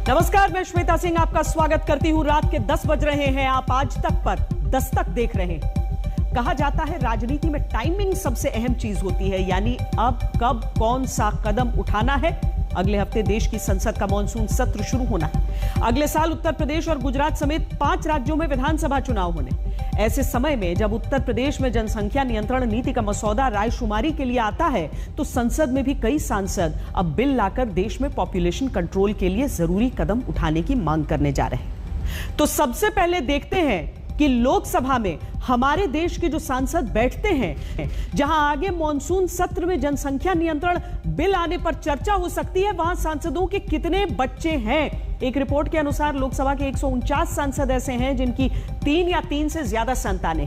नमस्कार, मैं श्वेता सिंह आपका स्वागत करती हूं। रात के 10 बज रहे हैं। आप आज तक पर दस्तक देख रहे हैं। कहा जाता है राजनीति में टाइमिंग सबसे अहम चीज होती है, यानी अब कब कौन सा कदम उठाना है। अगले हफ्ते देश की संसद का मॉनसून सत्र शुरू होना है। अगले साल उत्तर प्रदेश और गुजरात समेत 5 राज्यों में विधानसभा चुनाव होने। ऐसे समय में जब उत्तर प्रदेश में जनसंख्या नियंत्रण नीति का मसौदा रायशुमारी के लिए आता है, तो संसद में भी कई सांसद अब बिल लाकर देश में पॉपुलेशन कंट्रोल के लिए जरूरी कदम उठाने की मांग करने जा रहे हैं। तो सबसे पहले देखते हैं कि लोकसभा में हमारे देश के जो सांसद बैठते हैं, जहां आगे मॉनसून सत्र में जनसंख्या नियंत्रण बिल आने पर चर्चा हो सकती है, वहां सांसदों के कितने बच्चे हैं। एक रिपोर्ट के अनुसार लोकसभा के 149 सांसद ऐसे हैं जिनकी 3 या 3 से ज्यादा संतानें।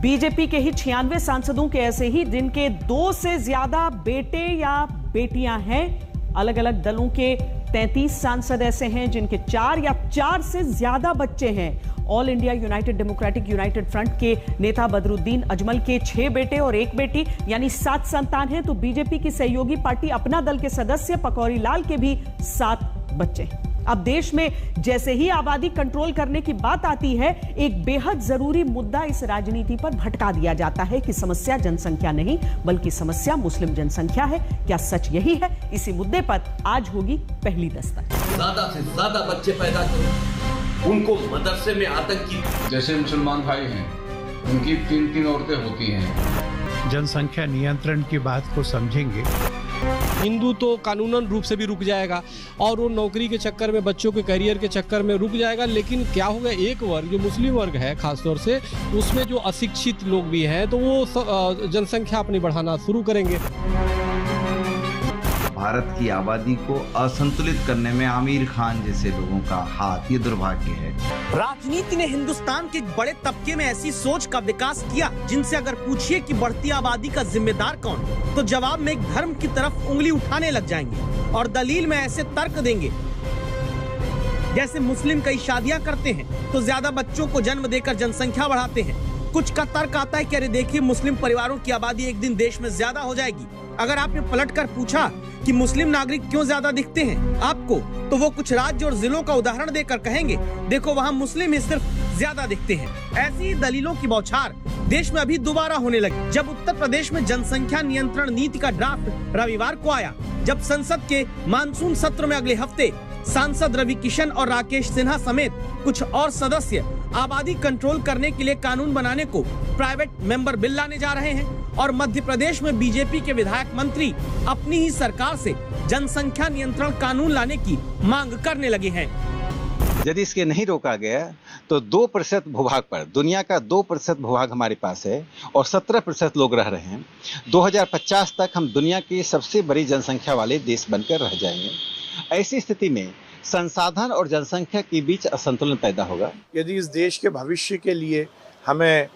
बीजेपी के ही 96 सांसदों के ऐसे ही जिनके 2 से ज्यादा बेटे या बेटियां हैं। अलग अलग दलों के 33 सांसद ऐसे हैं जिनके 4 या 4 से ज्यादा बच्चे हैं। All India United democratic United front के नेता बदरुद्दीन अजमल के 6 बेटे और 1 बेटी यानी 7 संतान हैं। तो बीजेपी की सहयोगी पार्टी अपना दल के सदस्य पकौड़ी लाल के भी 7 बच्चे। अब देश में जैसे ही आबादी कंट्रोल करने की बात आती है, एक बेहद जरूरी मुद्दा इस राजनीति पर भटका दिया जाता है कि समस्या जनसंख्या नहीं बल्कि समस्या मुस्लिम जनसंख्या है। क्या सच यही है? इसी मुद्दे पर आज होगी पहली दस्तक। ज्यादा से ज्यादा बच्चे पैदा करो, उनको मदरसे में आतंकी। जैसे मुसलमान भाई हैं, उनकी 3-3 औरतें होती हैं। जनसंख्या नियंत्रण की बात को समझेंगे। हिंदू तो कानूनन रूप से भी रुक जाएगा और वो नौकरी के चक्कर में, बच्चों के करियर के चक्कर में रुक जाएगा। लेकिन क्या होगा, एक वर्ग जो मुस्लिम वर्ग है खासतौर से, उसमें जो अशिक्षित लोग भी हैं, तो वो जनसंख्या अपनी बढ़ाना शुरू करेंगे। भारत की आबादी को असंतुलित करने में आमिर खान जैसे लोगों का हाथ, ये दुर्भाग्य है। राजनीति ने हिंदुस्तान के एक बड़े तबके में ऐसी सोच का विकास किया जिनसे अगर पूछिए कि बढ़ती आबादी का जिम्मेदार कौन, तो जवाब में एक धर्म की तरफ उंगली उठाने लग जाएंगे और दलील में ऐसे तर्क देंगे जैसे मुस्लिम कई शादियां करते हैं तो ज्यादा बच्चों को जन्म देकर जनसंख्या बढ़ाते हैं। कुछ का तर्क आता है कि अरे देखिए, मुस्लिम परिवारों की आबादी एक दिन देश में ज्यादा हो जाएगी। अगर आपने पलटकर पूछा कि मुस्लिम नागरिक क्यों ज्यादा दिखते हैं आपको, तो वो कुछ राज्य और जिलों का उदाहरण देकर कहेंगे देखो वहाँ मुस्लिम ही सिर्फ ज्यादा दिखते हैं। ऐसी ही दलीलों की बौछार देश में अभी दोबारा होने लगी जब उत्तर प्रदेश में जनसंख्या नियंत्रण नीति का ड्राफ्ट रविवार को आया। जब संसद के मानसून सत्र में अगले हफ्ते सांसद रवि किशन और राकेश सिन्हा समेत कुछ और सदस्य आबादी कंट्रोल करने के लिए कानून बनाने को प्राइवेट मेंबर बिल लाने जा रहे हैं और मध्य प्रदेश में बीजेपी के विधायक मंत्री अपनी ही सरकार से जनसंख्या नियंत्रण कानून लाने की मांग करने लगे हैं। यदि इसके नहीं रोका गया तो 2% भूभाग पर, दुनिया का 2% भूभाग हमारे पास है और 17% लोग रह रहे हैं। 2050 तक हम दुनिया की सबसे बड़ी जनसंख्या वाले देश बनकर रह जाएंगे। ऐसी स्थिति में संसाधन और जनसंख्या के बीच असंतुलन पैदा होगा। यदि इस देश के भविष्य के लिए हमें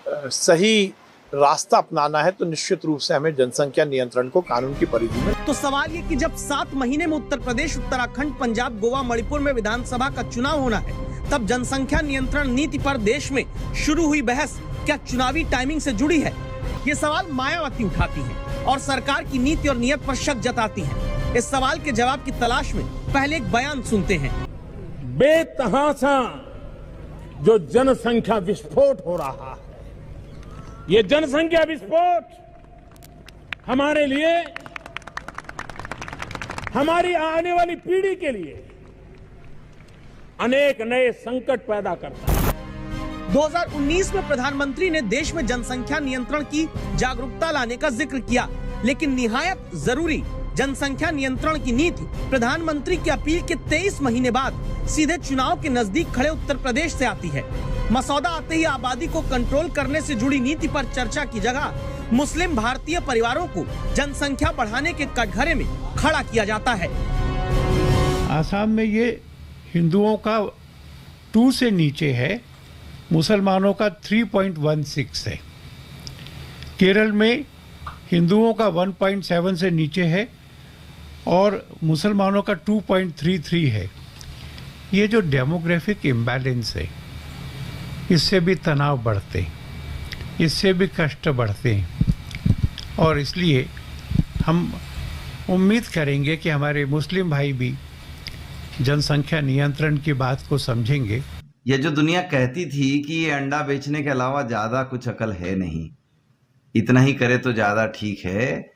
सही रास्ता अपनाना है तो निश्चित रूप से हमें जनसंख्या नियंत्रण को कानून की परिधि में। तो सवाल ये कि जब 7 महीने में उत्तर प्रदेश, उत्तराखंड, पंजाब, गोवा, मणिपुर में विधानसभा का चुनाव होना है, तब जनसंख्या नियंत्रण नीति पर देश में शुरू हुई बहस क्या चुनावी टाइमिंग से जुड़ी है? ये सवाल मायावती उठाती है और सरकार की नीति और नियत पर शक जताती है। इस सवाल के जवाब की तलाश में पहले एक बयान सुनते हैं। बेतहाशा जो जनसंख्या विस्फोट हो रहा है, ये जनसंख्या विस्फोट हमारे लिए, हमारी आने वाली पीढ़ी के लिए अनेक नए संकट पैदा करता है। 2019 में प्रधानमंत्री ने देश में जनसंख्या नियंत्रण की जागरूकता लाने का जिक्र किया, लेकिन निहायत जरूरी जनसंख्या नियंत्रण की नीति प्रधानमंत्री की अपील के 23 महीने बाद सीधे चुनाव के नजदीक खड़े उत्तर प्रदेश से आती है। मसौदा आते ही आबादी को कंट्रोल करने से जुड़ी नीति पर चर्चा की जगह मुस्लिम भारतीय परिवारों को जनसंख्या बढ़ाने के कटघरे में खड़ा किया जाता है। आसाम में ये हिंदुओं का 2 से नीचे है, मुसलमानों का 3.16 है। केरल में हिंदुओं का 1.7 से नीचे है और मुसलमानों का 2.33 है। ये जो डेमोग्राफिक इम्बैलेंस है, इससे भी तनाव बढ़ते हैं, इससे भी कष्ट बढ़ते हैं और इसलिए हम उम्मीद करेंगे कि हमारे मुस्लिम भाई भी जनसंख्या नियंत्रण की बात को समझेंगे। ये जो दुनिया कहती थी कि ये अंडा बेचने के अलावा ज़्यादा कुछ अकल है नहीं, इतना ही करे तो ज़्यादा ठीक है,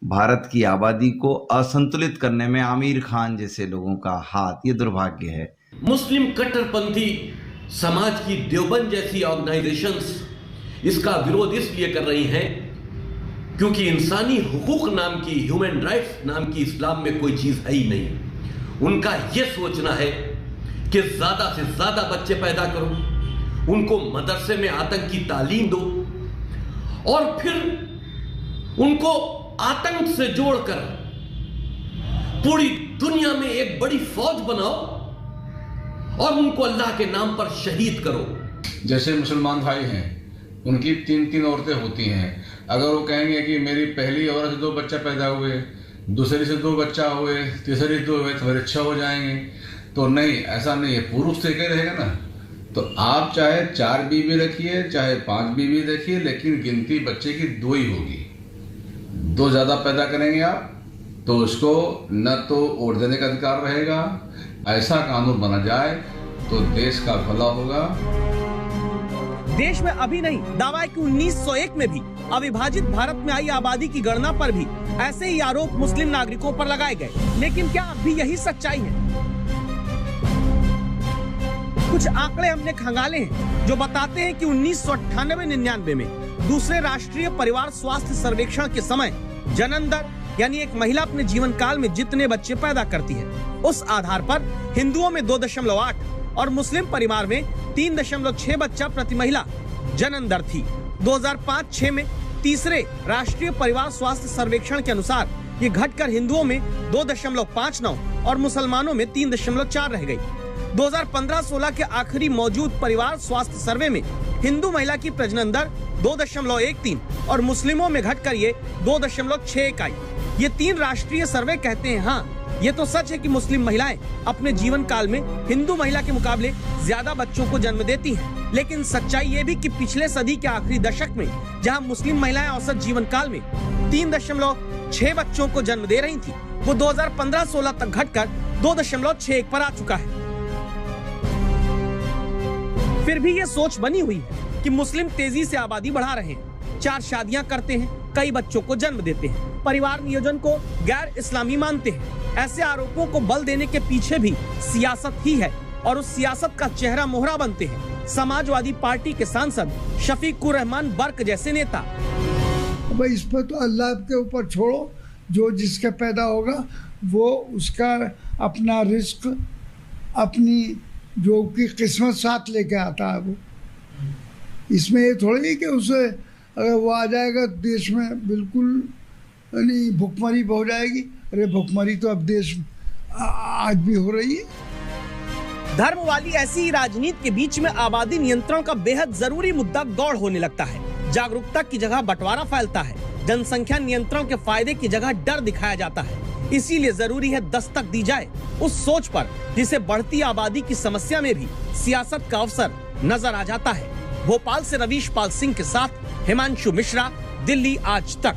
भारत की आबादी को असंतुलित करने में आमिर खान जैसे लोगों का हाथ, ये दुर्भाग्य है। मुस्लिम कट्टरपंथी समाज की देवबंद जैसी ऑर्गेनाइजेशंस इसका विरोध इसलिए कर रही हैं क्योंकि इंसानी हुकूक नाम की, ह्यूमन राइट्स नाम की इस्लाम में कोई चीज है ही नहीं। उनका यह सोचना है कि ज्यादा से ज्यादा बच्चे पैदा करो, उनको मदरसे में आतंक की तालीम दो और फिर उनको आतंक से जोड़कर पूरी दुनिया में एक बड़ी फौज बनाओ और उनको अल्लाह के नाम पर शहीद करो। जैसे मुसलमान भाई हैं, उनकी 3 औरतें होती हैं। अगर वो कहेंगे कि मेरी पहली औरत से 2 बच्चा पैदा हुए, दूसरी से 2 बच्चा हुए, तीसरी 2 हुए तो मेरे 6 हो जाएंगे, तो नहीं, ऐसा नहीं है, पुरुष से क्या रहेगा ना। तो आप चाहे 4 बीवी रखिए, चाहे 5 बीवी रखिए, लेकिन गिनती बच्चे की 2 ही होगी। 2 ज़्यादा पैदा करेंगे आप तो उसको न तो वोट देने का अधिकार रहेगा। ऐसा कानून बना जाए तो देश का भला होगा। देश में अभी नहीं, दावा है कि 1901 में भी अविभाजित भारत में आई आबादी की गणना पर भी ऐसे ही आरोप मुस्लिम नागरिकों पर लगाए गए। लेकिन क्या अब भी यही सच्चाई है? कुछ आंकड़े हमने खंगाले हैं जो बताते हैं कि 1998-99 में दूसरे राष्ट्रीय परिवार स्वास्थ्य सर्वेक्षण के समय जनन दर यानी एक महिला अपने जीवन काल में जितने बच्चे पैदा करती है, उस आधार पर हिंदुओं में 2.8 और मुस्लिम परिवार में 3.6 बच्चा प्रति महिला जनन दर थी। 2005-06 में तीसरे राष्ट्रीय परिवार स्वास्थ्य सर्वेक्षण के अनुसार ये घटकर हिंदुओं में 2.59 और मुसलमानों में 3.4 रह गई। 2015-16 के आखिरी मौजूद परिवार स्वास्थ्य सर्वे में हिंदू महिला की प्रजनन दर 2.13 और मुस्लिमों में घटकर ये 2.61 आई। ये 3 राष्ट्रीय सर्वे कहते हैं हाँ, ये तो सच है कि मुस्लिम महिलाएं अपने जीवन काल में हिंदू महिला के मुकाबले ज्यादा बच्चों को जन्म देती हैं। लेकिन सच्चाई ये भी कि पिछले सदी के आखिरी दशक में जहां मुस्लिम महिलाएं औसत जीवन काल में 3.6 बच्चों को जन्म दे रही थी, वो 2015-16 तक घटकर 2.61 पर आ चुका है। फिर भी ये सोच बनी हुई है कि मुस्लिम तेजी से आबादी बढ़ा रहे हैं, 4 शादियां करते हैं, कई बच्चों को जन्म देते हैं, परिवार नियोजन को गैर इस्लामी मानते हैं। ऐसे आरोपों को बल देने के पीछे भी सियासत ही है और उस सियासत का चेहरा मोहरा बनते हैं समाजवादी पार्टी के सांसद शफीकुर रहमान बर्क जैसे नेता। भाई इस पर तो अल्लाह के ऊपर छोड़ो, जो जिसका पैदा होगा वो उसका अपना रिस्क, अपनी जो की किस्मत साथ लेके आता है। वो इसमें ये थोड़ी कि उसे अगर वो आ जाएगा देश में बिल्कुल नहीं भुखमरी हो जाएगी। अरे भुखमरी तो अब देश आज भी हो रही है। धर्म वाली ऐसी ही राजनीति के बीच में आबादी नियंत्रण का बेहद जरूरी मुद्दा गौड़ होने लगता है। जागरूकता की जगह बंटवारा फैलता है, जनसंख्या नियंत्रण के फायदे की जगह डर दिखाया जाता है। इसीलिए जरूरी है दस्तक दी जाए उस सोच पर जिसे बढ़ती आबादी की समस्या में भी सियासत का अवसर नजर आ जाता है। भोपाल से रवीश पाल सिंह के साथ हिमांशु मिश्रा, दिल्ली आज तक।